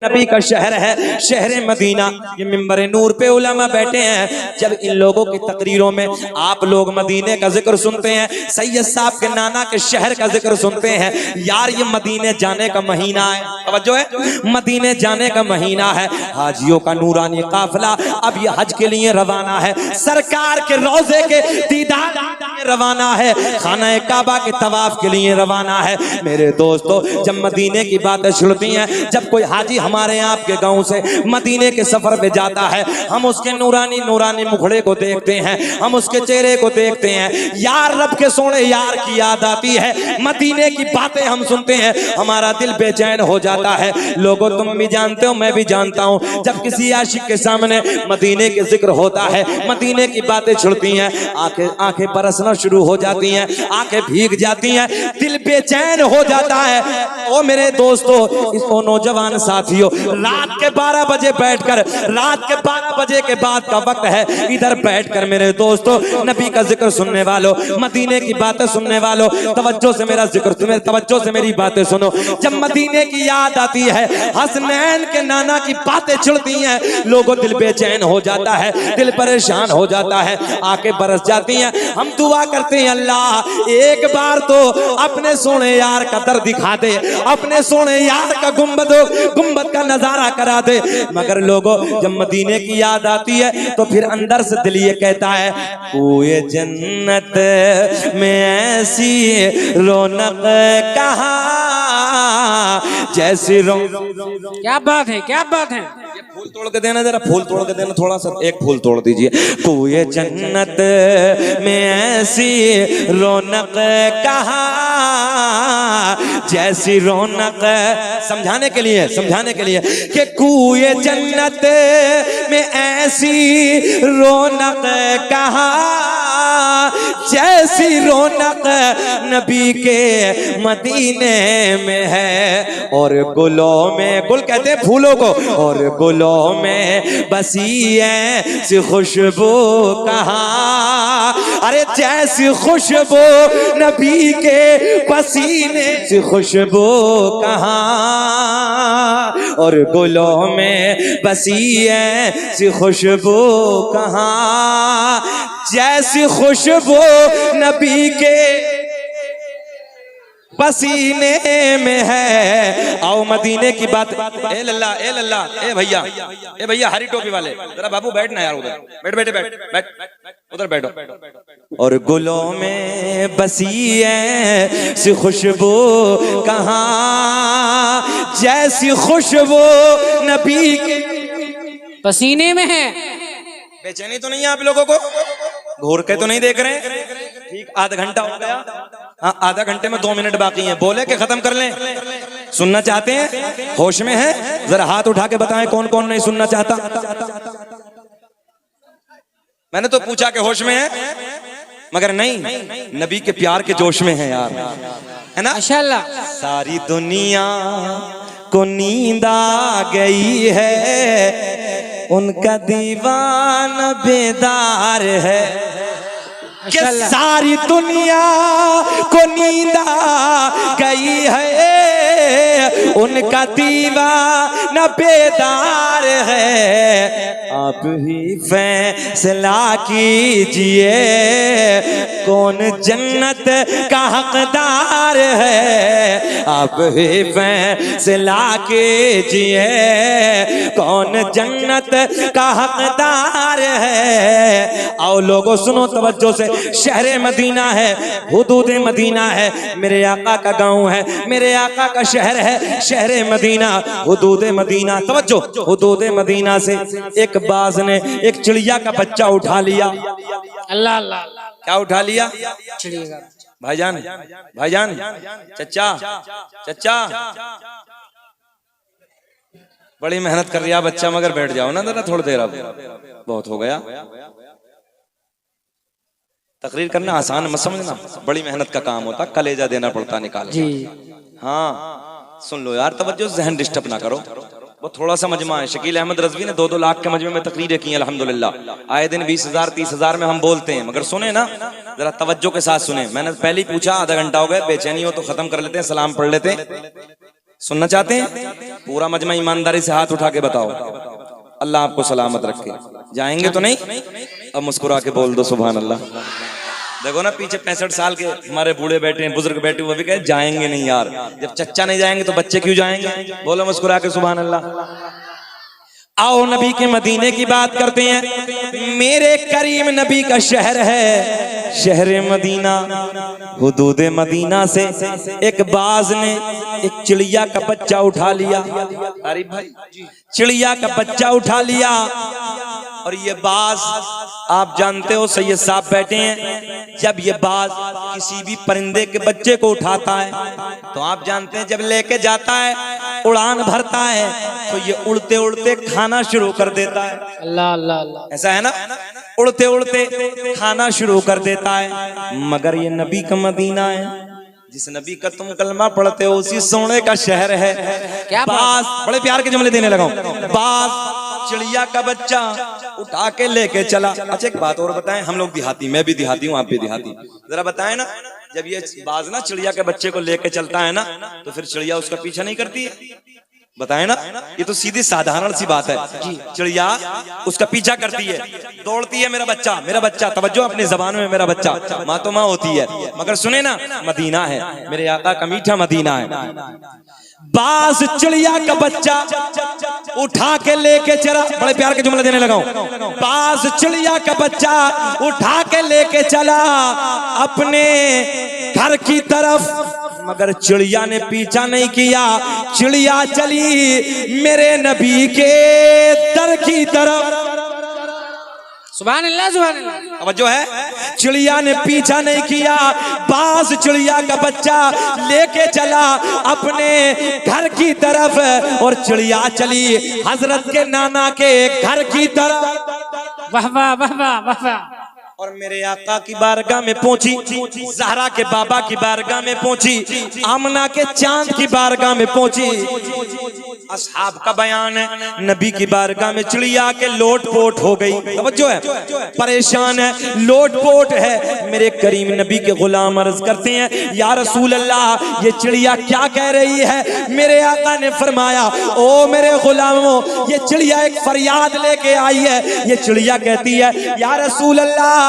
नबी का शहर है, शहर मदीना। ये मिंबर नूर पे उलमा बैठे हैं। जब इन लोगों की तकरीरों में आप लोग मदीने का जिक्र सुनते हैं, सैयद साहब के नाना के शहर का जिक्र सुनते हैं, यार ये मदीने जाने का महीना है। तवज्जो है, मदीने जाने का महीना है। हाजियों का नूरानी काफिला अब ये हज के लिए रवाना है, सरकार के रोजे के दीदार रवाना है, खाना काबा के तवाफ के लिए रवाना है। मेरे दोस्तों, जब मदीने की बातें छुड़ती हैं, जब कोई हाजी हमारे यहाँ आपके गांव से मदीने के सफर पे जाता है, हम उसके नूरानी नूरानी मुखड़े को देखते हैं, हम उसके चेहरे को देखते हैं, यार रब के सोने यार की याद आती है। मदीने की बातें हम सुनते हैं, हमारा दिल बेचैन हो जाता है। लोगों, तुम भी जानते हो, मैं भी जानता हूँ, जब किसी आशिक के सामने मदीने के जिक्र होता है, मदीने की बातें छुड़ती हैं, आंखें बरसना शुरू हो जाती हैं, आंखें भीग जाती हैं, दिल बेचैन हो जाता है। ओ मेरे दोस्तों, इसको नौजवान साथियों, रात के 12 बजे बैठकर, रात के 12 बजे के बाद का वक्त है, इधर बैठकर मेरे दोस्तों नबी का जिक्र सुनने वालों, मदीने की बातें सुनने वालों, तवज्जो से मेरा जिक्र, तुम्हें तवज्जो से मेरी बातें सुनो। जब मदीने की याद आती है, हसनैन के नाना की बातें छुड़ती हैं, लोगों दिल बेचैन हो जाता है, दिल परेशान हो जाता है, आंखें बरस जाती हैं। हम दुआ करते हैं, अल्लाह एक बार तो अपने सोने यार का दर दिखा दे, अपने सोने यार का गुंबद का नजारा करा दे। मगर लोगों, जब मदीने की याद आती है तो फिर अंदर से दिल ये कहता है, कोई जन्नत में ऐसी रौनक कहाँ जैसी क्या बात है, क्या बात है। ये फूल तोड़ के देना, जरा फूल तोड़ के देना, थोड़ा सा एक फूल तोड़ दीजिए। कोई जन्नत में ऐसी रौनक कहाँ जैसी रौनक, समझाने के लिए कि कोई जन्नत में ऐसी रौनक कहाँ जैसी रौनक नबी के मदीने में है। और गुलों में, गुल कहते हैं फूलों को, और गुलों में बसी ऐसी खुशबू कहाँ, अरे जैसी खुशबू नबी के पसीने से खुशबू कहाँ, और गुलों में बसी ऐसी खुशबू कहाँ जैसी खुशबू नबी के पसीने में है। आओ मदीने की बात, ए लल्ला ए लल्ला, ए भैया हरी टोपी वाले, जरा बाबू बैठना यार, उधर बैठ उधर बैठो। और गुलों में बसी ऐसी खुशबू कहाँ जैसी खुशबू नबी के पसीने में है। बेचैनी तो नहीं है आप लोगों को? घूर के तो नहीं देख रहे हैं? ठीक, आधा घंटा हो गया। हाँ, आधा घंटे में 2 मिनट बाकी हैं, बोले के खत्म कर लें। सुनना चाहते हैं? होश में है? जरा हाथ उठा के बताएं कौन कौन नहीं सुनना चाहता। मैंने तो पूछा कि होश में है, मगर नहीं, नबी के प्यार के जोश में है यार, है ना? माशाअल्लाह। सारी दुनिया को नींद आ गई है, उनका दीवाना बेदार है। कि सारी दुनिया को नींद आ गई है, उनका दीवाना बेदार है। आप ही फैसला कीजिए कौन जन्नत का हकदार है, आप ही फैसला कीजिए कौन जन्नत का हकदार है। आओ लोगों सुनो तवज्जो से, शहर मदीना है, हुदूद मदीना है, मेरे आका का गांव है, मेरे आका का शहर है, शहर मदीना, हुदूद मदीना। तवज्जो, हुदूद मदीना से एक बाज ने एक चिड़िया का बच्चा उठा लिया। अल्लाह अल्लाह। क्या उठा लिया? चिड़िया। भाईजान चचा बड़ी मेहनत कर रहा बच्चा, मगर बैठ जाओ ना जरा थोड़ी देर, अब बहुत हो गया। तकरीर करना आसान मत समझना, बड़ी मेहनत का काम होता, कलेजा देना पड़ता निकाल जी। हाँ सुन लो यार, तवज्जो, जहन डिस्टर्ब ना करो। वो थोड़ा सा मजमा है, शकील अहमद रज़वी ने 2-2 लाख के मजमे में तकरीरें की अल्हम्दुलिल्लाह। आए दिन 20,000 30,000 में हम बोलते हैं, मगर सुने ना, जरा तवज्जो के साथ सुने। मैंने पहले ही पूछा, आधा घंटा हो गया, बेचैनी हो तो खत्म कर लेते हैं, सलाम पढ़ लेते हैं। सुनना चाहते हैं? पूरा मजमा ईमानदारी से हाथ उठा के बताओ। अल्लाह आपको सलामत रखे। जाएंगे तो नहीं? अब मुस्कुरा के बोल दो सुभान अल्लाह। देखो ना पीछे 65 साल के हमारे बूढ़े बैठे हैं, बुजुर्ग बैठे, वो भी कहे जाएंगे नहीं यार। जब चच्चा नहीं जाएंगे तो बच्चे क्यों जाएंगे? बोलो मुस्कुरा के सुभान अल्लाह। आओ नबी के मदीने की बात करते हैं। मेरे करीम नबी का शहर है शहर मदीना। हुदूद मदीना से एक बाज ने एक चिड़िया का बच्चा उठा लिया। अरे भाई, चिड़िया का बच्चा उठा लिया। और ये बाज आप जानते हो, सैयद साहब बैठे हैं, जब ये बाज किसी भी परिंदे के बच्चे को उठाता है तो आप जानते हैं जब लेके जाता है, उड़ान भरता है, तो ये उड़ते उड़ते खाना शुरू कर देता है। अल्लाह अल्लाह अल्लाह। ऐसा है ना, उड़ते उड़ते खाना शुरू कर देता है। मगर ये नबी का मदीना है, जिस नबी का तुम कलमा पढ़ते हो उसी सोने का शहर है। क्या बाज, बड़े प्यार के जुमले देने लगा हूं। बाज चिड़िया का बच्चा उठा के लेके चला। अच्छा एक बात और बताएं, हम लोग देहाती, मैं भी देहाती हूँ, आप भी देहाती, जरा बताएं ना, जब ये बाज ना चिड़िया के बच्चे को लेके चलता है ना, तो फिर चिड़िया उसका पीछा नहीं करती है? बताएं ना, ये तो सीधी साधारण सी बात है। चिड़िया उसका पीछा करती है, दौड़ती है, मेरा बच्चा मेरा बच्चा, तवज्जो अपनी जबान में, मेरा बच्चा। माँ तो माँ होती है, मगर सुने ना, मदीना है, मेरे आका का मीठा मदीना है। बाज चिड़िया का बच्चा उठा के लेके चला। बड़े प्यार के जुमले देने लगा हूं। बाज चिड़िया का बच्चा उठा के लेके चला अपने घर की तरफ, मगर चिड़िया ने पीछा नहीं किया। चिड़िया चली मेरे नबी के दर की तरफ। सुभान अल्लाह सुभान अल्लाह। अब जो है, चिड़िया ने पीछा नहीं किया। बाज चिड़िया का बच्चा लेके चला अपने घर की तरफ, और चिड़िया चली हजरत के नाना के घर की तरफ। वाह वाह वाह वाह वाह वाह। और मेरे आका की बारगाह में पहुंची, ज़हरा के बाबा की बारगाह में पहुंची, आमना के चांद की बारगाह में पहुंची। असहाब का बयान है, नबी की बारगाह में चिड़िया के लोट पोट हो गई। तवज्जो है, परेशान है, लोट पोट है। मेरे करीम नबी के गुलाम अर्ज करते हैं, या रसूल अल्लाह, ये चिड़िया क्या कह रही है? मेरे आका ने फरमाया, ओ मेरे गुलामों, ये चिड़िया एक फरियाद लेके आई है। ये चिड़िया कहती है, या रसूल अल्लाह,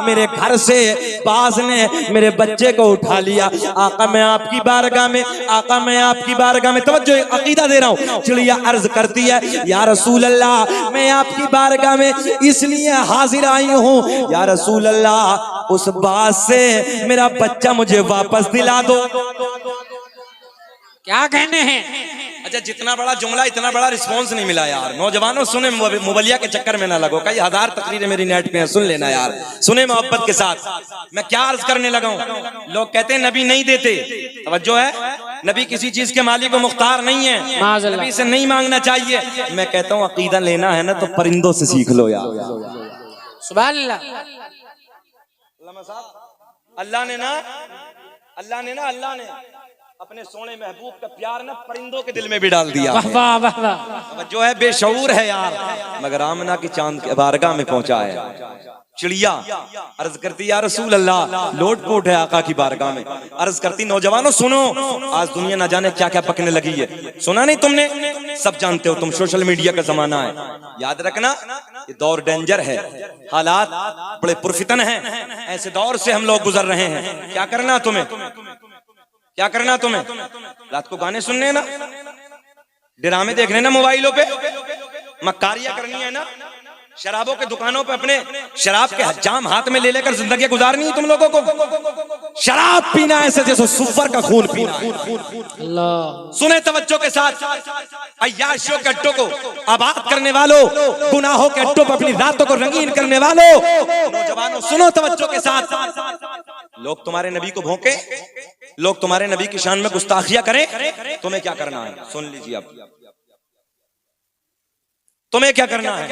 मेरे घर से बाज ने मेरे बच्चे को उठा लिया। आका मैं आपकी बारगाह में, आका मैं आपकी बारगाह में, तवज्जो, अकीदा दे रहा हूं। चिड़िया अर्ज करती है, या रसूल अल्लाह, मैं आपकी बारगाह में इसलिए हाजिर आई हूं, या रसूल अल्लाह, उस बाज से मेरा बच्चा मुझे वापस दिला दो। क्या कहने हैं? अच्छा, जितना बड़ा जुमला इतना बड़ा रिस्पांस नहीं मिला यार। नौजवानों सुने, मुबलिया के चक्कर में ना लगो, कई हजार तकरीरें मेरी नेट पे हैं, सुन लेना यार, सुने मोहब्बत के साथ। मैं क्या अर्ज करने लगा हूं। लोग कहते हैं नबी नहीं देते, तवज्जो है, नबी किसी चीज के मालिक को मुख्तार नहीं है, नबी से नहीं मांगना चाहिए। मैं कहता हूँ अकीदा लेना है ना तो परिंदों से सीख लो यार। सुभान अल्लाह। अल्लाह ने अपने सोने महबूब का प्यार ना परिंदों के दिल में भी डाल दिया। वाह वाह वाह वाह। जो है बेशऊर है यार, मगर आमना की चांद के बारगाह में पहुंचा है। चिड़िया अर्ज करती, या रसूल अल्लाह, लोट पोट है आका की बारगाह में। अर्ज करती, नौजवानों सुनो, आज दुनिया ना जाने क्या क्या पकने लगी है। सुना नहीं तुमने? सब जानते हो तुम, सोशल मीडिया का जमाना है। याद रखना, ये दौर डेंजर है, हालात बड़े पुरफितन हैं। ऐसे दौर से हम लोग गुजर रहे हैं। क्या करना तुम्हें? क्या करना तुम्हें? रात को गाने सुनने ना, ड्रामे देखने ना मोबाइलों पे, मक्कारियां करनी है ना, शराबों के दुकानों पे अपने शराब के जाम हाथ में ले लेकर जिंदगी गुजारनी है तुम लोगों को। शराब पीना ऐसे जैसे सुअर का खून पीना। अल्लाह। सुने तवज्जो के साथ, अय्याशियों के अड्डों को आबाद करने वालों, गुनाहों के अड्डों पर अपनी रातों को रंगीन करने वालों, नौजवानों सुनो तवज्जो के साथ। लोग तुम्हारे नबी को भौंके, लोग तुम्हारे नबी की शान में गुस्ताखियां करें, तुम्हें क्या करना है? सुन लीजिए आप, तुम्हें क्या करना है?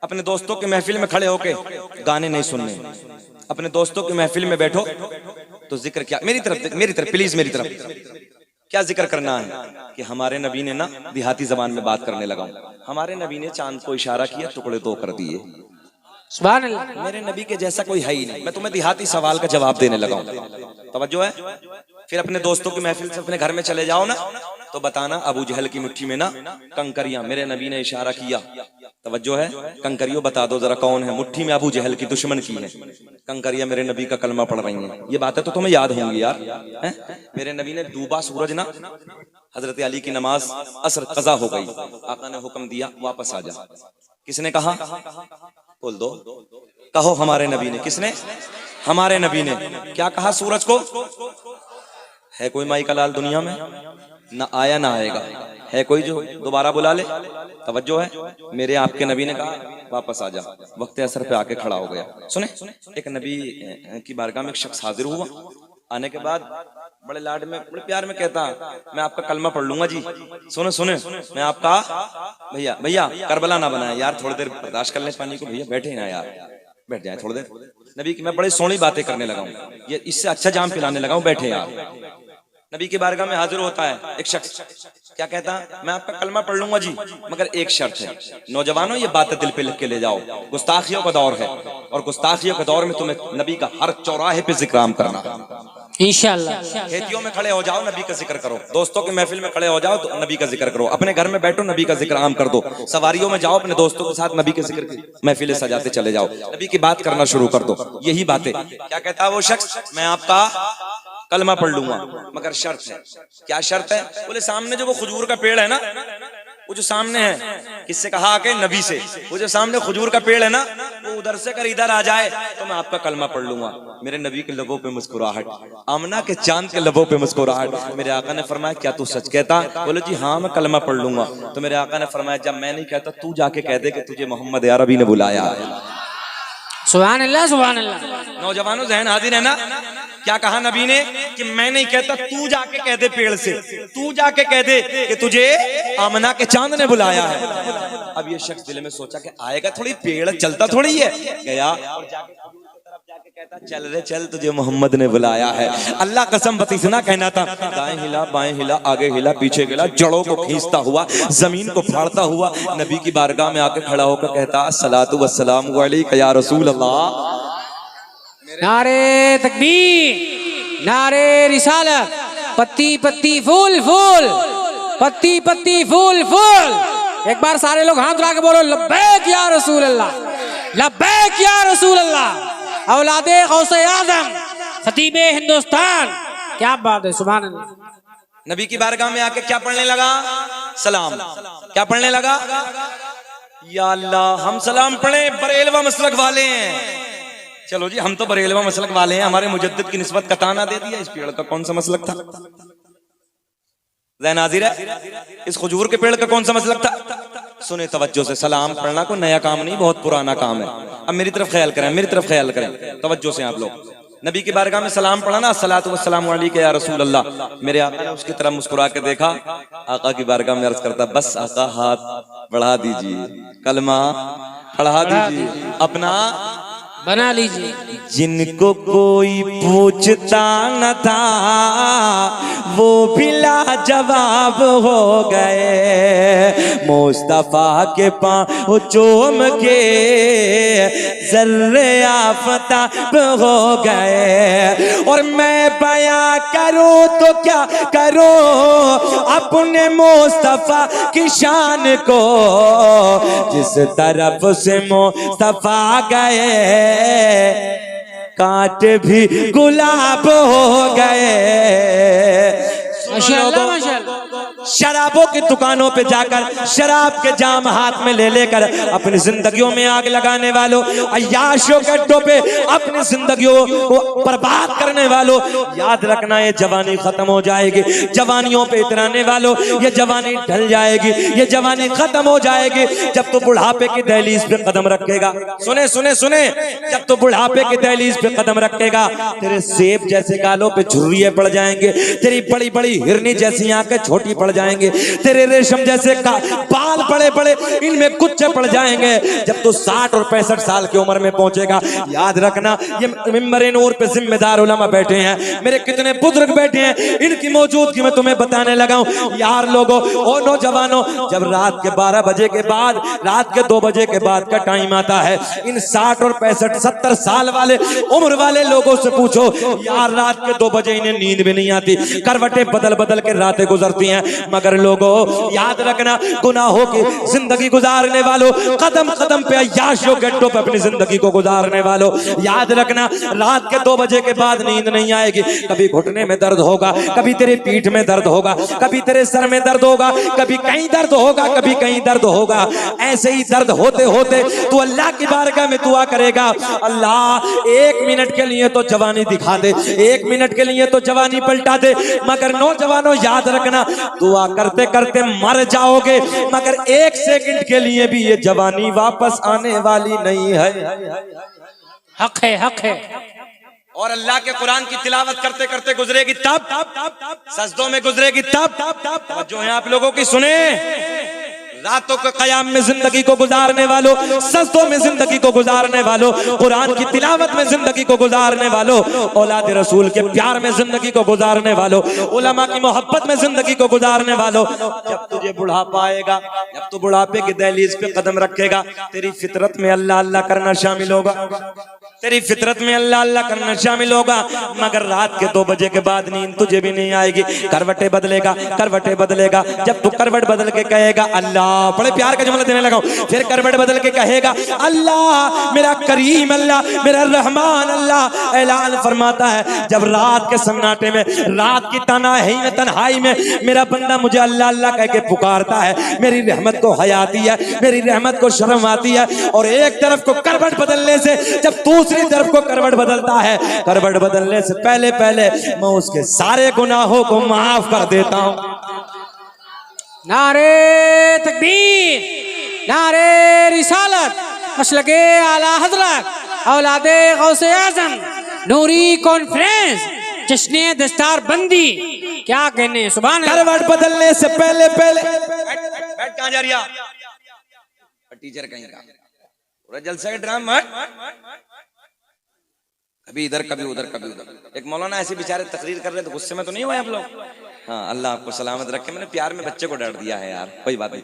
अपने दोस्तों की महफिल में खड़े होके गाने नहीं सुनने। अपने दोस्तों की महफिल में बैठो तो जिक्र क्या, मेरी तरफ प्लीज, मेरी तरफ क्या जिक्र करना है कि हमारे नबी ने ना, देहाती जबान में बात करने लगा, हमारे नबी ने चांद को इशारा किया, टुकड़े दो कर दिए। सुभान अल्लाह। मेरे नबी के जैसा कोई है ही नहीं। मैं तुम्हें देहाती सवाल का जवाब देने लगा हूं, तवज्जो है। फिर अपने दोस्तों की महफिल से अपने घर में चले जाओ ना, तो बताना अबू जहल की मुट्ठी में ना कंकरियां, मेरे नबी ने इशारा किया, तवज्जो है, कंकरियों बता दो जरा कौन है मुट्ठी में अबू जहल की, दुश्मन की है कंकरियां, मेरे नबी का कलमा पढ़ रही हैं। ये बातें तो तुम्हें याद होंगी यार, है? मेरे नबी ने डूबा सूरज ना, हजरत अली की नमाज असर कज़ा हो गई, आका ने हुक्म दिया वापस आ जा। किसने कहा? बोल दो, कहो हमारे नबी ने। किसने? हमारे नबी ने। क्या कहा सूरज को? है कोई माई का लाल दुनिया में? ना आया ना आएगा। है कोई जो दोबारा बुला ले? तवज्जो है, मेरे आपके नबी ने कहा वापस आ जा, वक्त असर पे आके खड़ा हो गया। सुने, एक नबी की बारगाह में एक शख्स हाजिर हुआ, आने के बाद बड़े लाड में बड़े प्यार में कहता, मैं आपका कलमा पढ़ लूंगा जी। सुने सुने, मैं आपका भैया भैया करबला ना बनाए यार, थोड़ी देर बर्दाश्त कर ले पानी को, भैया बैठे ना यार, बैठ जाए थोड़ी देर। नबी की मैं बड़ी सोहनी बातें करने लगा हूँ, ये इससे अच्छा जाम पिलाने लगा हूँ, बैठे यार। नबी की बारगाह में हाजिर होता है एक शख्स, क्या कहता है? मैं आपका कलमा पढ़ लूंगा जी, मगर एक शर्त है। नौजवानों ये बातें दिल पे लिख के ले जाओ, गुस्ताखियों का दौर है, और गुस्ताखियों के दौर में तुम्हें नबी का हर चौराहे पे जिक्राम करना इंशाअल्लाह। खेतियों में खड़े हो जाओ, नबी का जिक्र करो, दोस्तों के महफिल में खड़े हो जाओ तो नबी का जिक्र करो, अपने घर में बैठो नबी का जिक्र आम कर दो, सवारियों में जाओ अपने दोस्तों के साथ नबी के जिक्र की महफिलें सजाते चले जाओ, नबी की बात करना शुरू कर दो। यही बातें। क्या कहता है वो शख्स? मैं आपका कलमा पढ़ लूंगा, मगर शर्त है। क्या शर्त है? बोले सामने जो वो खजूर का पेड़ है ना, वो जो सामने है, किससे कहा? आके नबी से। वो जो सामने खजूर का पेड़ है ना, वो उधर से कर इधर आ जाए तो मैं आपका कलमा पढ़ लूंगा। मेरे नबी के लबों पे मुस्कुराहट, आमना के चांद के लबों पे मुस्कुराहट। मेरे आका ने फरमाया क्या तू सच कहता? बोले जी हाँ मैं कलमा पढ़ लूंगा। तो मेरे आका ने फरमाया जब मैं नहीं कहता तू जाके कह दे कि तुझे मोहम्मद अरबी ने बुलाया है। सुभान अल्लाह, सुभान अल्लाह। नौजवानों जहन हाजिर है ना? क्या कहा नबी ने? कि मैं नहीं कहता, तू जाके कह दे पेड़ से, तू जाके कह दे कि तुझे आमना के चांद ने बुलाया है। अब ये शख्स दिल में सोचा कि आएगा थोड़ी, पेड़ चलता थोड़ी है। गया और जाके कहता चल रे चल, तुझे मोहम्मद ने बुलाया है। अल्लाह कसम बतीसना कहना था, दाएं हिला बाएं हिला आगे हिला पीछे गिला, जड़ों को खींचता हुआ जमीन को फाड़ता हुआ नबी की बारगाह में आके खड़ा होकर कहता अस्सलातु वस्सलामु अलैका या रसूल अल्लाह। नारे तकबीर, नारे रिसालत, पत्ती पत्ती फूल फूल, पत्ती पत्ती फूल फूल। एक बार सारे लोग हाथ उठा के बोलो लब्बैक या रसूल अल्लाह, लब्बैक या रसूल अल्लाह। औलादे गौसे आज़म, खतीबे हिंदुस्तान, क्या बात है, सुभान अल्लाह। नबी की बारगाह में आके क्या पढ़ने लगा? सलाम। क्या पढ़ने लगा? या अल्लाह हम सलाम पढ़े, बरेलवा मसलक वाले हैं। चलो जी हम तो बरेलवा मसलक वाले हैं, हमारे मुजद्दिद की निस्बत का ताना दे दिया। इस पेड़ का कौन सा मसलक था? ज़हन हाजिर है, इस खजूर के पेड़ का कौन सा मसलक था? सुने तवज्जो से, सलाम पढ़ना कोई नया काम नहीं, बहुत पुराना काम है। अब मेरी तरफ ख्याल करें, मेरी तरफ ख्याल करें तवज्जो से आप लोग। नबी की बारगाह में सलाम पढ़ना, अस्सलातु वस्सलामु अलैका या रसूल अल्लाह। मेरे आका ने उसकी तरफ मुस्कुरा के देखा, आका की बारगाह में अर्ज करता बस आका हाथ बढ़ा दीजिए, कलमा पढ़ा दीजिए, अपना बना लीजिए। जिनको कोई पूछता न था वो भी लाजवाब हो गए, मुस्तफा के पाँव चूम के ज़र्रे आफताब हो गए। और मैं बयां करूं तो क्या करूं अपने मुस्तफा की शान को, जिस तरफ से मुस्तफा गए कांट भी गुलाब हो गए। माशाअल्लाह, माशाअल्लाह। शराबों की दुकानों पे जाकर शराब के जाम हाथ में ले लेकर अपनी जिंदगियों में आग लगाने वालों, अय्याशों के अड्डों पे अपनी जिंदगियों को बर्बाद करने वालों, याद रखना ये जवानी खत्म हो जाएगी। जवानियों पे इतराने वालों, ये जवानी ढल जाएगी, ये जवानी खत्म हो जाएगी जब तो बुढ़ापे की दहलीज पे कदम रखेगा। सुने सुने सुने, जब तो बुढ़ापे की दहलीज पे कदम रखेगा तेरे सेब जैसे गालों पे झुर्रियां पड़ जाएंगे, तेरी बड़ी बड़ी हिरनी जैसी आंखें छोटी पड़ जाएंगे, तेरे रेशम जैसे बाल बड़े बड़े इनमें गुच्छे पड़ जाएंगे। जब तू 60 और 65 साल की उम्र में पहुंचेगा, याद रखना ये मिंबर नूर पे जिम्मेदार उलमा बैठे हैं, मेरे कितने बुजुर्ग बैठे हैं, इनकी मौजूदगी में तुम्हें बताने लगा हूं। यार लोगों, ओ नौजवानों, जब रात के 12 बजे के बाद, रात के 2 बजे के बाद का टाइम आता है, इन 60 और 65 70 साल वाले उम्र वाले लोगों से पूछो, यार रात के 2 बजे इन्हें नींद भी नहीं आती, करवटें बदल बदल के रातें गुजरती हैं। मगर लोगों याद रखना, गुनाहों की जिंदगी गुजारने वालों, कदम कदम पे अय्याशों के अड्डों पे अपनी जिंदगी को गुजारने वालों, याद रखना रात के 2 बजे के बाद नींद नहीं आएगी। कभी घुटने में दर्द होगा, कभी तेरी पीठ में दर्द होगा, कभी तेरे सर में दर्द होगा, कभी कहीं दर्द होगा, कभी कहीं दर्द होगा। ऐसे ही दर्द होते होते तू अल्लाह की बारगाह में दुआ करेगा, अल्लाह 1 मिनट के लिए तो जवानी दिखा दे, 1 मिनट के लिए तो जवानी पलटा दे। मगर नौजवानों याद रखना, दुआ करते करते मर जाओगे, मगर 1 सेकंड के लिए भी ये जवानी वापस आने वाली नहीं है। हक है, हक है। और अल्लाह के कुरान की तिलावत करते करते गुजरेगी तब, सजदों में गुजरेगी तब। जो है आप लोगों की सुने, रातों के कयाम में जिंदगी को गुजारने वालों, सजदों में जिंदगी को गुजारने वालों, कुरान की तिलावत में जिंदगी को गुजारने वालों, औलाद रसूल के प्यार में जिंदगी को गुजारने वालों, उलमा की मोहब्बत में जिंदगी को गुजारने वालों, जब तुझे बुढ़ापा आएगा, जब तू बुढ़ापे की दहलीज पे कदम रखेगा, तेरी फितरत में अल्लाह अल्लाह करना शामिल होगा, तेरी फितरत में अल्लाह अल्लाह करना शामिल होगा। मगर रात के 2 बजे के बाद नींद तुझे भी नहीं आएगी, करवटें बदलेगा, करवटें बदलेगा। जब तू करवट बदल के कहेगा अल्लाह, बड़े प्यार का जुमला देने लगा हूं, फिर करवट बदल के कहेगा अल्लाह मेरा करीम, अल्लाह मेरा रहमान, अल्लाह ऐलान फरमाता है, जब रात के सन्नाटे में, रात की तन्हाई में, तन्हाई में मेरा बंदा मुझे अल्लाह अल्लाह कह के पुकारता है, मेरी रहमत को हयाती है, मेरी रहमत को शर्म आती है। और एक तरफ को करवट बदलने से जब दूसरी तरफ को करवट बदलता है, करवट बदलने से पहले पहले मैं उसके सारे गुनाहों को माफ कर देता हूं। नारे तकबीर, नारे रिसालत, मसलके आला हजरत, औलादे गौसे आज़म, नूरी कॉन्फ्रेंस, जश्ने दस्तार बंदी, क्या कहने सुभान अल्लाह। करवट बदलने से पहले पहले बैठ कहां जा रही है टीचर, कहीं का पूरा जलसा के ड्रामा, कभी इधर कभी उधर कभी उधर। एक मौलाना ऐसे बेचारे तकरीर कर रहे थे, गुस्से में तो नहीं हुए आप लोग? हाँ, अल्लाह आपको सलामत रखे। मैंने प्यार में बच्चे को डांट दिया है यार, कोई बात नहीं।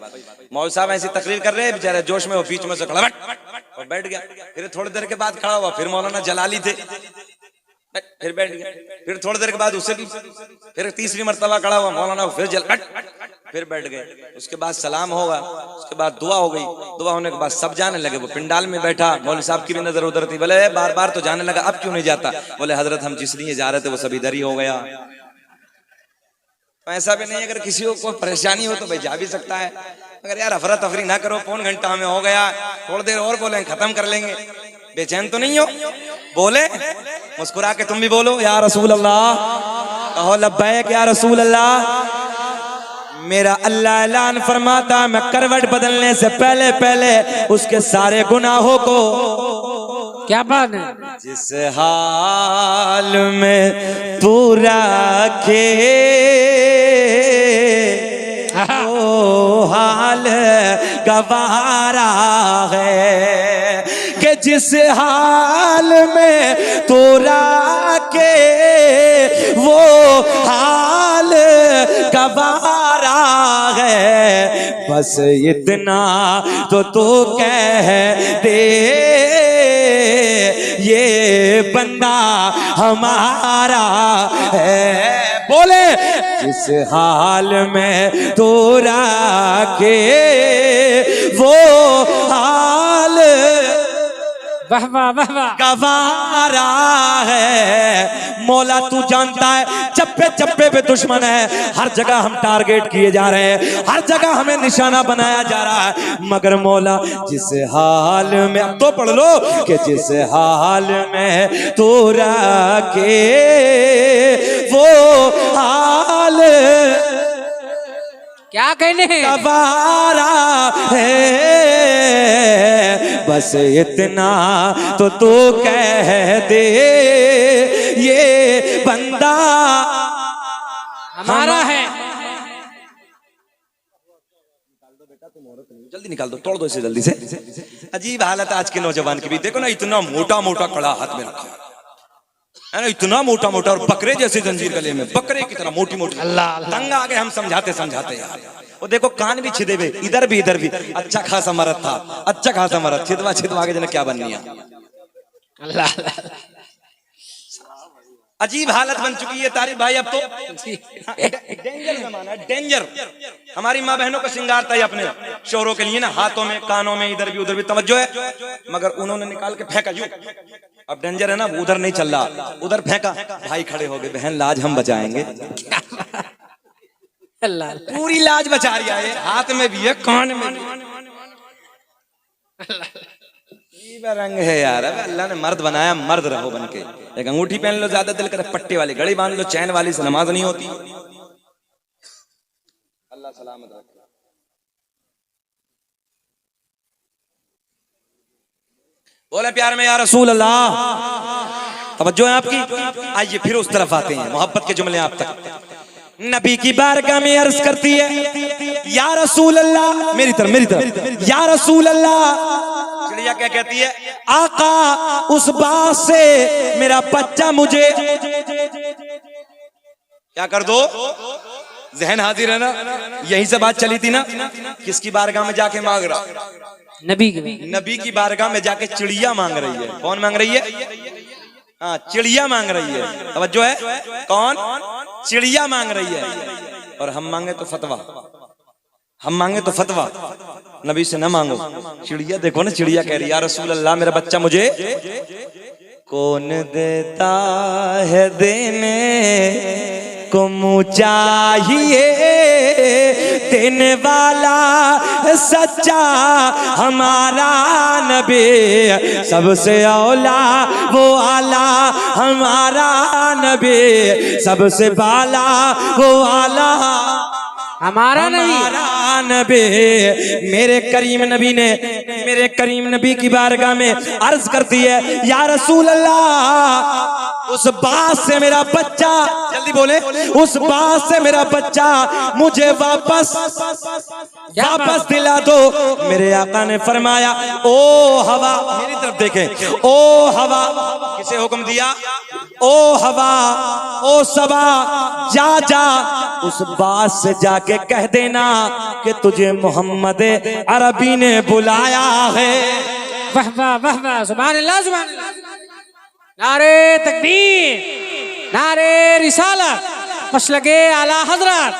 मौलवी साहब ऐसी तकरीर कर रहे हैं, बेचारे जोश में वो बीच में से खड़ा और बैठ गया। फिर थोड़ी देर के बाद खड़ा हुआ, फिर मौलाना जलाली थे, फिर बैठ गया। फिर थोड़ी देर के बाद उससे भी फिर तीसरी मर्तबा खड़ा हुआ, मौलाना फिर फिर बैठ गए। उसके बाद सलाम होगा, उसके बाद दुआ हो गई। दुआ होने के बाद सब जाने लगे। वो पिंडाल में बैठा, मौलवी साहब की भी नजर उधर थी। बोले बार बार तो जाने लगा, अब क्यों नहीं जाता? बोले हजरत हम जिस लिए जा रहे थे वो सब इधर ही हो गया। ऐसा भी नहीं, अगर किसी को कोई परेशानी हो तो भाई जा भी सकता है, मगर यार अफरा तफरी ना करो। 1 घंटा हमें हो गया, थोड़ी देर और बोले खत्म कर लेंगे। बेचैन तो नहीं हो? बोले, मुस्कुरा के तुम भी बोलो या रसूल अल्लाह, कहो लब्बैक या रसूल अल्लाह। मेरा अल्लाह ऐलान फरमाता, मैं करवट बदलने से पहले पहले उसके सारे गुनाहों को, क्या बात है, जिस हाल में तू रखे वो हाल गवारा है, कि जिस हाल में तू रखे वो हाल गवारा है। बस इतना तो तू कह दे, ये बंदा हमारा है। बोले, जिस हाल में तू रखे वो हाल वाह वाह वाह वाह, गवारा है। मौला तू जानता है, चप्पे चप्पे पे दुश्मन है, हर जगह हम टारगेट किए जा रहे हैं, हर जगह हमें निशाना बनाया जा रहा है। मगर मौला जिस हाल में, अब तो पढ़ लो, कि जिस हाल में तू रखे वो हाल क्या कहने हैं, गवारा है। बस इतना तो तू कह दे, ये बंदा हमारा है। जल्दी निकाल दो, तोड़ दो इसे जल्दी से। अजीब हालत आज के नौजवान की भी। देखो ना, इतना मोटा मोटा कड़ा हाथ में रखा है ना, इतना मोटा मोटा, और बकरे जैसे जंजीर गले में, बकरे की तरह मोटी मोटी। तंग आ गए हम समझाते समझाते यार। वो देखो कान भी छिदे हुए, इधर भी इधर भी। अच्छा खासा मरद था, अच्छा खासा मरद, छिदवा छिदवा के जने क्या बननी है। अल्लाह अजीब हालत बन चुकी है तारिक भाई अब तो। डेंजर जमाना है, डेंजर। हमारी माँ बहनों का श्रृंगार था अपने शोहरों के लिए ना, हाथों में, कानों में, इधर भी उधर भी तवज्जो है, मगर उन्होंने निकाल के फेंका। यूं अब डेंजर है ना, उधर नहीं चल रहा, उधर फेंका। भाई खड़े हो गए, बहन लाज हम बचाएंगे। अल्लाह पूरी लाज बचा रही है, हाथ में भी है, कान में भी। रंग है यार, अब अल्लाह ने मर्द बनाया, मर्द रहो बन के। एक अंगूठी पहन लो, ज्यादा दिल करे, पट्टे वाली घड़ी बांध लो, चैन वाली से नमाज नहीं होती। अल्लाह सलामत रखे। बोले प्यार में या रसूल अल्लाह, तवज्जो है आपकी। आइए फिर उस तरफ आते हैं, मोहब्बत के जुमले आप तक। नबी की बारगाह में अर्ज करती है, या रसूल अल्लाह, मेरी तरफ, या रसूल अल्लाह। चिड़िया क्या कहती है? आका, उस बात से मेरा बच्चा मुझे क्या कर दो। जहन हाजिर है ना, यही से बात चली थी ना। किसकी बारगाह में जाके मांग रहा? नबी की बारगाह में जाके चिड़िया मांग रही है। कौन मांग रही है? हाँ, चिड़िया मांग रही है। तवज्जो है, कौन? चिड़िया मांग रही है। और हम मांगे तो फतवा, हम मांगे तो फतवा, नबी से न मांगो। चिड़िया देखो ना, चिड़िया कह रही है, या रसूल अल्लाह, मेरा बच्चा मुझे। कौन देता है देने को मुँह चाहिए, देने वाला सच्चा हमारा नबी, सबसे औला वो आला हमारा नबी, सबसे बाला वो आला हमारा नबी। मेरे करीम नबी ने, मेरे करीम नबी की बारगाह में अर्ज करती है, या रसूल अल्लाह, उस बात से मेरा बच्चा, जल्दी बोले, उस बात से मेरा बच्चा मुझे वापस दिला दो। मेरे आका ने फरमाया, ओ हवा, मेरी तरफ देखें, ओ हवा, किसे हुक्म दिया? ओ हवा, ओ सबा, जा जा उस बात से जाके कह देना कि तुझे मोहम्मद अरबी ने बुलाया है। वाह वाह वाह वाह, सुभान अल्लाह, सुभान अल्लाह। नारे तकबीर, नारे रिसालत, मसलके आला हजरत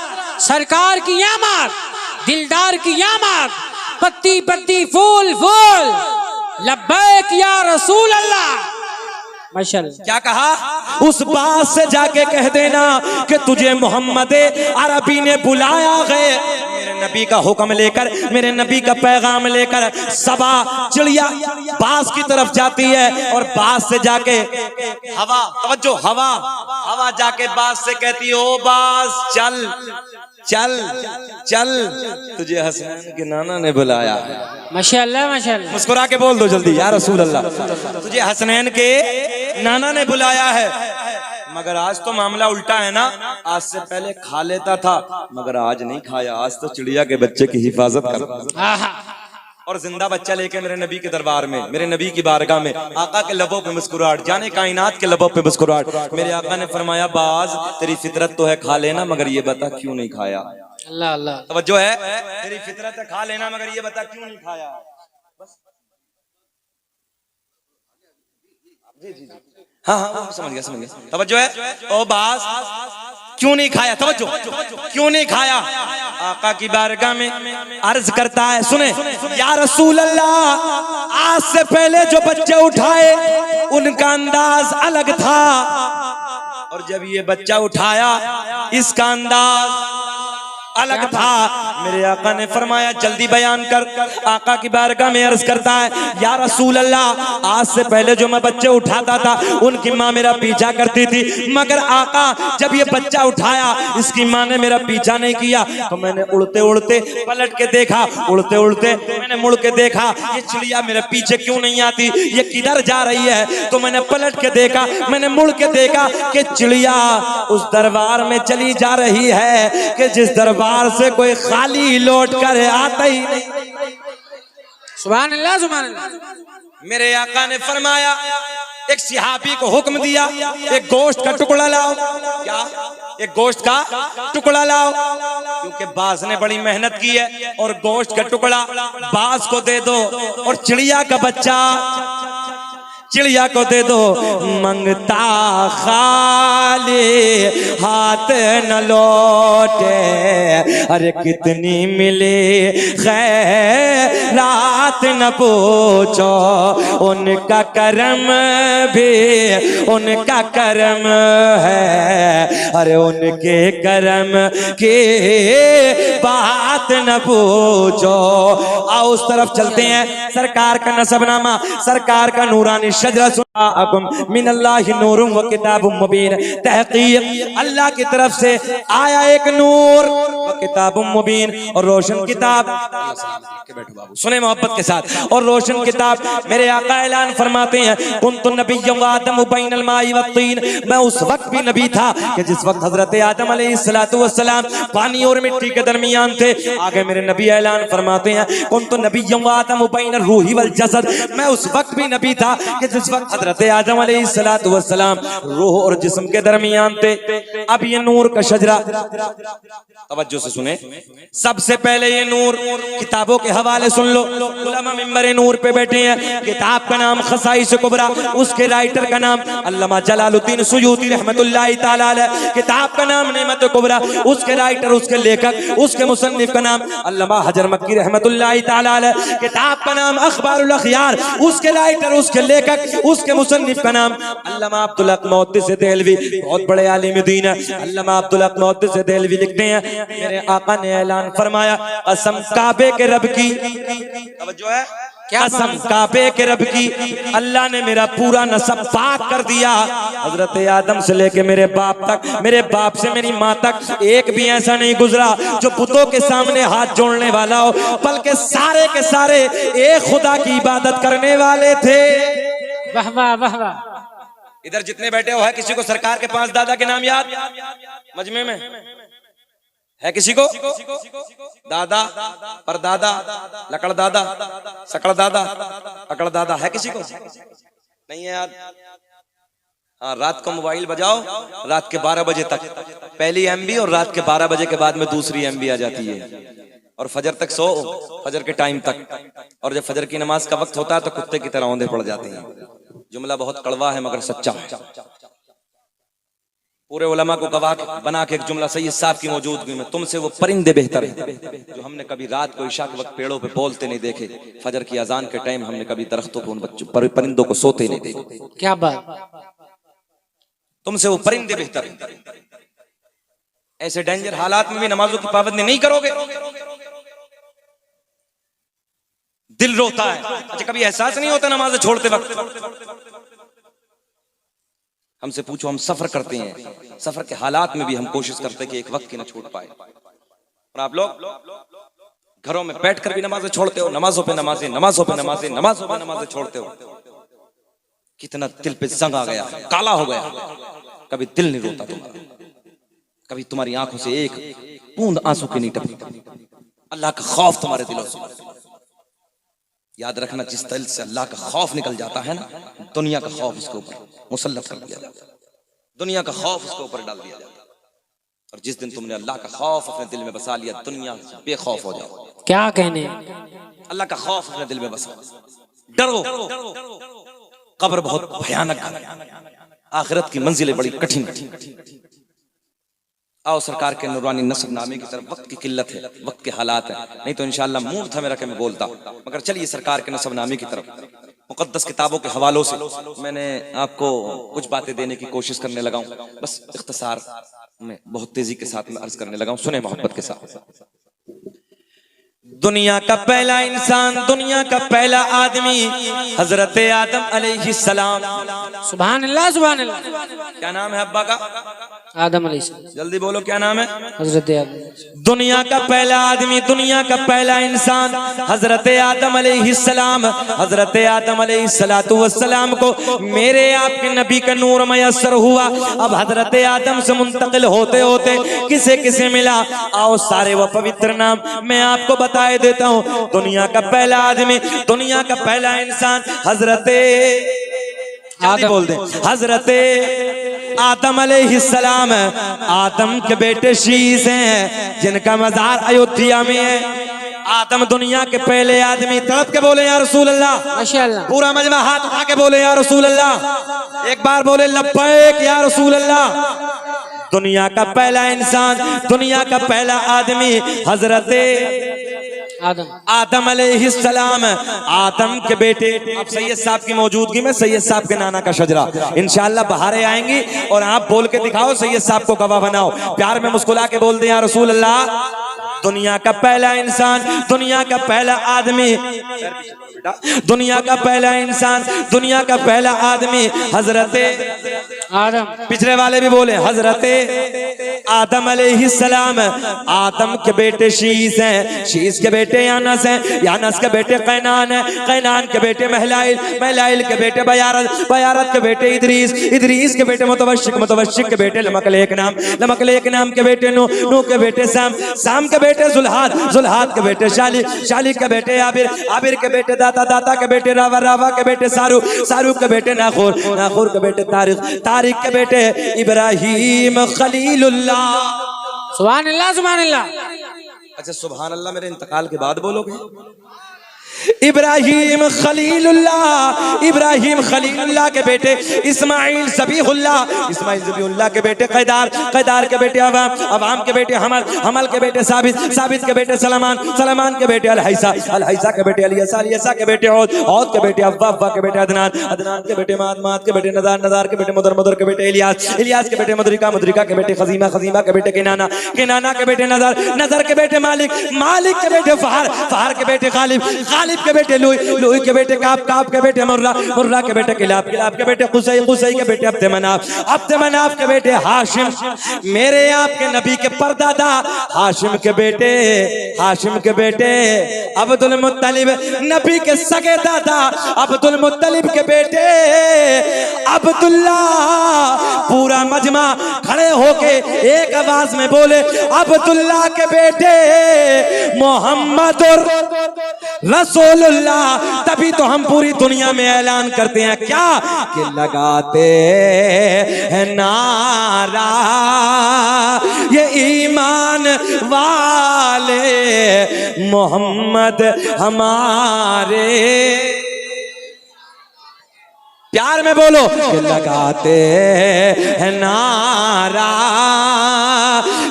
सरकार की आमद, दिलदार की आमद, पत्ती पत्ती फूल फूल, लब्बैक या रसूल अल्लाह। माशाअल्लाह। क्या कहा? उस बात से जाके कह देना कि तुझे मोहम्मद अरबी ने बुलाया है। मेरे नबी का हुक्म लेकर, मेरे नबी का पैगाम लेकर सबा चिड़िया बास की तरफ जाती है, और बास से जाके हवा, तवज्जो, हवा, हवा जाके बास से कहती है, ओ बास चल चल चल, तुझे हसनैन के नाना ने बुलाया है। माशाअल्लाह माशाअल्लाह। मुस्कुरा के बोल दो जल्दी, या रसूल अल्लाह, तुझे हसनैन के नाना ने बुलाया है। मगर आज तो मामला उल्टा है ना, आज से पहले खा लेता था, मगर आज नहीं खाया, आज तो चिड़िया के बच्चे की हिफाजत कर, और जिंदा बच्चा लेके मेरे नबी के दरबार में, मेरे नबी की बारगाह में, आका के लबों पे मुस्कुराहट, जाने कायनात के लबों पे मुस्कुराहट। मेरे आका ने फरमाया, बाज तेरी फितरत तो है खा लेना, मगर ये बता क्यों नहीं खाया। अल्लाह अल्लाह। तवज्जो है, तेरी फितरत है खा लेना, मगर ये बता क्यों नहीं खाया। जी जी, हाँ हाँ, समझ गया समझ गया। तवज्जो है, ओ बाज क्यों नहीं खाया, तवज्जो, क्यों नहीं खाया। आका की बारगाह में अर्ज करता है, सुने, या रसूल अल्लाह, आज से पहले जो बच्चे उठाए उनका अंदाज अलग था, और जब ये बच्चा उठाया इसका अंदाज अलग था। मेरे आका ने फरमाया, जल्दी बयान कर। आका की बारगाह में अर्ज करता है, या रसूल अल्लाह, आज से पहले जो मैं बच्चे उठाता था उनकी माँ मेरा पीछा करती थी, मगर आका जब ये बच्चा उठाया इसकी माँ ने मेरा पीछा नहीं किया, तो मैंने उड़ते उड़ते पलट के देखा, उड़ते उड़ते मैंने मुड़ के देखा, ये चिड़िया मेरे पीछे क्यों नहीं आती, ये किधर जा रही है। तो मैंने पलट के देखा, मैंने मुड़ के देखा कि चिड़िया उस दरबार में चली जा रही है कि जिस दरबार दरबार से कोई खाली लौट कर आता ही नहीं। सुभान अल्लाह, सुभान अल्लाह। मेरे आका ने फरमाया, एक सिहाबी को हुक्म दिया, एक गोश्त का टुकड़ा लाओ। क्या? एक गोश्त का टुकड़ा लाओ, क्योंकि बाज ने बड़ी मेहनत की है, और गोश्त का टुकड़ा बाज को दे दो, और चिड़िया का बच्चा चिड़िया को दे दो। मंगता खाली हाथ न लौटे, अरे कितनी मिली खैरात न पूछो, उनका करम भी उनका करम है, अरे उनके करम की बात न पूछो। आओ उस तरफ चलते हैं। सरकार का नसबनामा, सरकार का नूरानी शजरा सुनाकुम मिनल्लाहि नूरुम व किताबुम मुबीन। तहकीक अल्लाह की तरफ से आया एक नूर व किताबुम मुबीन, और रोशन किताब। सुने मोहब्बत के साथ, और रोशन किताब। मेरे आका ऐलान फरमाते हैं, कुन्तु नबिय्यम व आदम बैनल माई व तीन। मैं उस वक्त भी नबी था कि जिस वक्त हजरत आदम अलैहिस्सलातु वस्सलाम पानी और मिट्टी के दरमियान थे। आगे मेरे नबी ऐलान फरमाते हैं, कुन्तु नबिय्यम व आदम बैनल रूही वल जसद। मैं उस वक्त भी नबी था कि जिस वक्त हजरत आदम अलैहिस्सलातु वस्सलाम रूह और जिस्म के दरमियान थे। अब ये नूर का शजरा, तवज्जो से सुने। सबसे पहले ये नूर, किताबों के हवाले सुन लो। उलमा मिंबर नूर पे बैठे हैं। किताब का नाम खसाइस कुबरा, उसके राइटर का नाम अल्लामा जलालुद्दीन सुयूती रहमतुल्लाहि ताला अलैह। किताब का नाम नेमत कुबरा, उसके राइटर, उसके लेखक, उसके मुसन्निफ का नाम अल्लामा हजर मक्की रहमतुल्लाहि ताला अलैह। किताब का नाम अखबारुल अखयार, उसके राइटर, उसके लेखक, उसके मुसन्निफ का नाम अल्लामा अब्दुल हक मुहद्दिस देहलवी, बहुत बड़े आलिम दीन है। अल्लामा अब्दुल हक मुहद्दिस देहलवी लिखते हैं, मेरे आका ने ऐलान फरमाया, कसम काबे के रब की, तवज्जो है, कसम काबे के रब की, अल्लाह ने मेरा पूरा नसब पाक कर दिया। हजरत आदम से लेके मेरे बाप तक, मेरे बाप से मेरी माँ तक, एक भी ऐसा नहीं गुजरा जो बुतों के सामने हाथ जोड़ने वाला हो, बल्कि सारे के सारे एक खुदा की इबादत करने वाले थे। वाह वाह वाह वाह। इधर जितने बैठे हो, है किसी को सरकार के 5 दादा के नाम याद? मजमे में है किसी को? दादा, परदादा, लकड़ दादा, सकड़ दादा, अकड़ दादा, है किसी को? नहीं है याद? हाँ, रात को मोबाइल बजाओ, रात के 12 बजे तक पहली एमबी, और रात के 12 बजे के बाद में दूसरी एमबी आ जाती है, और फजर तक सो, फजर के टाइम तक, और जब फजर की नमाज का वक्त होता है तो कुत्ते की तरह औंधे पड़ जाते हैं। जुमला बहुत कड़वा है मगर सच्चा है। पूरे उलमा को गवाह बना के एक जुमला सैयद साहब की मौजूदगी में, तुमसे वो परिंदे बेहतर हैं जो हमने कभी रात को इशा के वक्त पेड़ों पे बोलते नहीं देखे, फजर की अजान के टाइम हमने कभी दरख्तों पे उन बच्चों परिंदों को सोते नहीं देखे। क्या बात। तुमसे वो परिंदे बेहतर हैं। ऐसे डेंजर हालात में भी नमाजों की पाबंदी नहीं करोगे, दिल रोता है। अच्छा, कभी एहसास नहीं होता नमाज छोड़ते वक्त? हमसे पूछो, हम सफर करते हैं, सफर के हालात में भी हम कोशिश करते हैं कि एक वक्त की ना छूट पाए, और आप लोग घरों में बैठकर भी नमाजें छोड़ते हो, नमाजों पे नमाजें, नमाजों पे नमाजें, नमाजों पे नमाजें छोड़ते हो। कितना दिल पे जंग आ गया, काला हो गया। कभी दिल नहीं रोता तुम्हारा, कभी तुम्हारी आंखों से एक बूंद आंसू की नहीं टपकती। अल्लाह का खौफ तुम्हारे दिलों से, याद रखना, जिस दिल से अल्लाह का खौफ निकल जाता है ना, दुनिया का खौफ उसके ऊपर मुसल्लत कर दिया जाता है, दुनिया का खौफ उसके ऊपर डाल दिया जाता है। और जिस दिन तुमने अल्लाह का खौफ अपने दिल में बसा लिया, दुनिया से बेखौफ हो जाओ। क्या कहने, अल्लाह का खौफ अपने दिल में बसा, डरो। कब्र बहुत भयानक है, आखिरत की मंजिलें बड़ी कठिन कठिन। आओ सरकार के नूरानी नस्ब नामे की तरफ। वक्त की किल्लत है, वक्त के हालात है, नहीं तो इंशाअल्लाह मूड था मेरा कि मैं बोलता, मगर चलिए सरकार के नस्ब नामे की तरफ। मुकद्दस किताबों के हवालों से मैंने आपको कुछ बातें देने की कोशिश करने लगा हूं, बस इख्तिसार में बहुत तेजी के साथ में अर्ज करने लगा हूं। सुने मोहब्बत के साथ। दुनिया का पहला इंसान, दुनिया का पहला आदमी हजरत आदम अलैहिस्सलाम। सुभान अल्लाह, सुभान अल्लाह। क्या नाम है अब्बा का? आदम अलैहिस्सलाम। जल्दी बोलो क्या नाम है? हजरत आदम। दुनिया का पहला आदमी, दुनिया का पहला इंसान हजरत आदम अलैहिस्सलाम। हजरत आदम अलैहिस्सलातु वस्सलाम को मेरे आपके नबी का नूर मयस्सर हुआ। अब हजरत आदम से मुंतकिल होते होते किसे किसे मिला? आओ सारे वो पवित्र नाम मैं आपको बताए देता हूँ। दुनिया का पहला आदमी, दुनिया का पहला इंसान हजरत आदम बोल दे, हजरत आदम अलैहिस्सलाम। आदम के बेटे शीश हैं जिनका मजार अयोध्या में है। आदम दुनिया के पहले आदमी। तड़प के बोले या रसूल अल्लाह। माशाअल्लाह। पूरा मजमा हाथ उठा के बोले या रसूल अल्लाह। एक बार बोले लब्बैक या रसूल अल्लाह। दुनिया का पहला इंसान, दुनिया का पहला आदमी हजरत आदम। आदम अलैहिस्सलाम। आदम के बेटे। अब सैयद साहब की मौजूदगी में सैयद साहब के नाना का शजरा इंशाअल्लाह बहारें आएंगी और आप बोल के दिखाओ, सैयद साहब को गवाह बनाओ। प्यार में मुस्कुरा के बोल दे या रसूल अल्लाह। दुनिया का पहला इंसान, दुनिया का पहला आदमी, दुनिया का पहला इंसान, दुनिया का पहला आदमी हजरत आदम। पिछले वाले भी बोले हजरत आदम अलैहिस्सलाम। आदम के बेटे शीश हैं, शीश के बेटे यानस हैं, यानस के बेटे कैनान हैं, कैनान के बेटे महलाइल, महलाइल के बेटे बयारत, बयारत के बेटे इदरीस, इदरीस के बेटे मुतवश्शिक, मुतवश्शिक के बेटे लमकलेक नाम, लमकलेक नाम के बेटे नूह, नूह के बेटे साम, साम के बेटे जुल्हाद, जुल्हाद के बेटे शालिक, शालिक के बेटे आबिर, आबिर के बेटे दाता, दाता के बेटे रावा, रावा के बेटे सारू, सारू के बेटे नाखूर, नाखूर के बेटे तारिक, तारिक के बेटे इब्राहिम खलीलुल्लाह। सुभान अल्लाह, सुभान अल्लाह। अच्छा सुभान अल्लाह मेरे इंतकाल के बाद बोलोगे? इब्राहिम खलीलुल्लाह, इब्राहिम खलीलुल्लाह के बेटे इस्माइल ज़बीहुल्लाह, इस्माइल ज़बीहुल्लाह के बेटे कैदार, कैदार के बेटे अवाम, अवाम के बेटे हमल, हमल के बेटे साबित, साबित के बेटे सलमान, सलमान के बेटे अलहैसा, अलहैसा के बेटे अलियसा, अलियसा के बेटे औद, औद के बेटे अव्वा, अव्वा के बेटे अदनान, अदनान के बेटे माद, माद के बेटे नदार, नदार के बेटे मुदर, मुदर के बेटे इलियास, इलियास के बेटे मुदरिका, मुदरिका के बेटे खजीमा, खजीमा के बेटे किनाना, किनाना के बेटे नजर, नजर के बेटे मालिक, मालिक के बेटे फहर, फहर के बेटे गालिब, गालिब के बेटे लुई, लुई के बेटे काब, काब के बेटे मुर्रा, मुर्रा के बेटे किलाब, किलाब के बेटे कुसै, कुसै के बेटे अब्द मनाफ, अब्द मनाफ के बेटे हाशिम। मेरे आपके नबी के परदादा हाशिम के बेटे, हाशिम के बेटे अब्दुल मुत्तलिब, नबी के सगे दादा अब्दुल मुत्तलिब के बेटे अब्दुल्ला। पूरा मजमा खड़े होके एक आवाज में बोले अब्दुल्ला के बेटे मोहम्मद रसूलुल्लाह। तभी तो हम पूरी दुनिया में ऐलान करते हैं क्या कि लगाते हैं नारा ये ईमान वाले मोहम्मद हमारे। प्यार में बोलो कि लगाते हैं नारा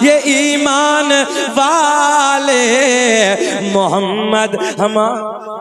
ये ईमान वाले मोहम्मद हमारे।